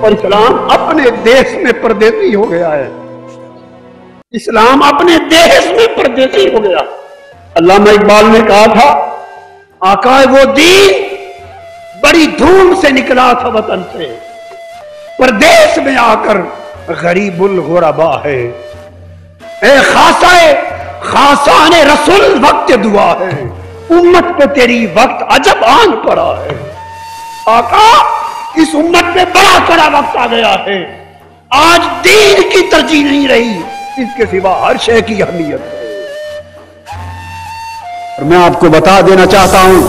اور اسلام اپنے دیش میں پردیسی ہو گیا ہے. اسلام اپنے دیش میں پردیسی ہو گیا. علامہ اقبال نے کہا تھا آقا وہ دین بڑی دھوم سے نکلا تھا وطن سے، پردیس میں آ کر غریب الغربا ہے. اے خاصان رسول وقت دعا ہے، امت پہ تیری وقت عجب آن پڑا ہے. آقا اس امت پہ بڑا کڑا وقت آ گیا ہے. آج دین کی ترجیح نہیں رہی، اس کے سوا ہر شے کی اہمیت ہے. اور میں آپ کو بتا دینا چاہتا ہوں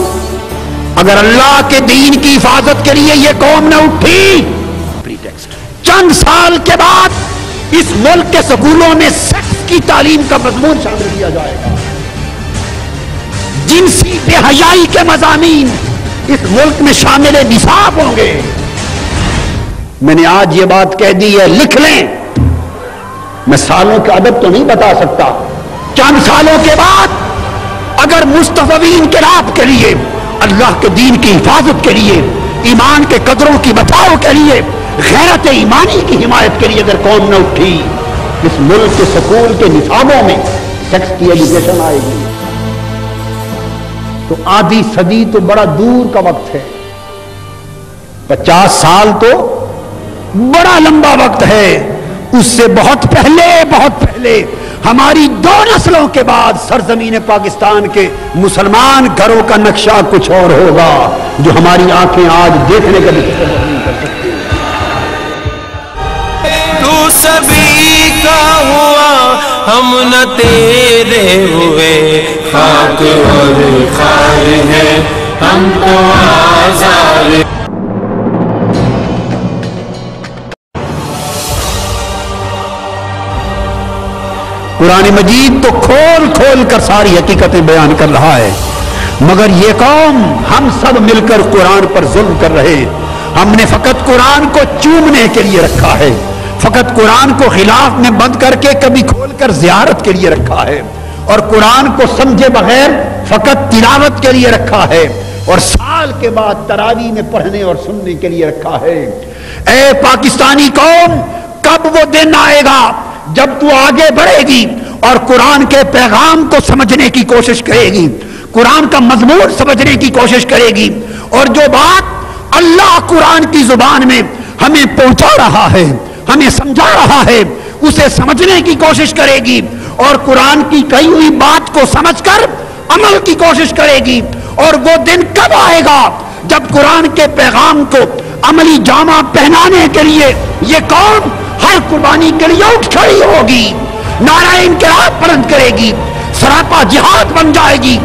اگر اللہ کے دین کی حفاظت کے لیے یہ قوم نہ اٹھی، چند سال کے بعد اس ملک کے سکولوں میں سیکس کی تعلیم کا مضمون شامل کیا جائے گا. جنسی بے حیائی کے مضامین اس ملک میں شامل نصاب ہوں گے. میں نے آج یہ بات کہہ دی ہے، لکھ لیں. میں سالوں کا عدد تو نہیں بتا سکتا. چند سالوں کے بعد اگر مستضعفین کے راب کے لیے، اللہ کے دین کی حفاظت کے لیے، ایمان کے قدروں کی بچاؤ کے لیے، غیرت ایمانی کی حمایت کے لیے اگر قوم نہ اٹھی، اس ملک کے سکول کے نصابوں میں سیکس کی ایجوکیشن آئے گی. تو آدھی صدی تو بڑا دور کا وقت ہے، 50 سال تو بڑا لمبا وقت ہے. اس سے بہت پہلے ہماری 2 نسلوں کے بعد سرزمین پاکستان کے مسلمان گھروں کا نقشہ کچھ اور ہوگا جو ہماری آنکھیں آج دیکھنے کا بھی تصور نہیں کر سکتی. تو سبھی کا ہوا ہم نہ تیرے ہوئے، خاک اور خار ہے ہم تو آزاد. قرآن مجید تو کھول کھول کر ساری حقیقتیں بیان کر رہا ہے، مگر یہ قوم ہم سب مل کر قرآن پر ظلم کر رہے. ہم نے فقط قرآن کو چومنے کے لیے رکھا ہے، فقط قرآن کو غلاف میں بند کر کے کبھی کھول کر زیارت کے لیے رکھا ہے، اور قرآن کو سمجھے بغیر فقط تلاوت کے لیے رکھا ہے، اور سال کے بعد تراویح میں پڑھنے اور سننے کے لیے رکھا ہے. اے پاکستانی قوم، کب وہ دن آئے گا جب تو آگے بڑھے گی اور قرآن کے پیغام کو سمجھنے کی کوشش کرے گی، قرآن کا مضمون سمجھنے کی کوشش کرے گی، اور جو بات اللہ قرآن کی زبان میں ہمیں پہنچا رہا ہے، ہمیں سمجھا رہا ہے، اسے سمجھنے کی کوشش کرے گی، اور قرآن کی کہی ہوئی بات کو سمجھ کر عمل کی کوشش کرے گی. اور وہ دن کب آئے گا جب قرآن کے پیغام کو عملی جامہ پہنانے کے لیے یہ قوم ہر قربانی کے لیے اٹھ کھڑی ہوگی، نعرہ انقلاب بلند کرے گی، سراپا جہاد بن جائے گی،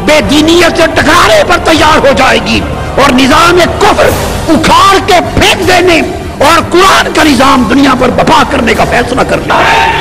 بے دینیت سے ٹکرانے پر تیار ہو جائے گی، اور نظام کفر اکھاڑ کے پھینک دینے اور قرآن کا نظام دنیا پر بپا کرنے کا فیصلہ کرنا ہے.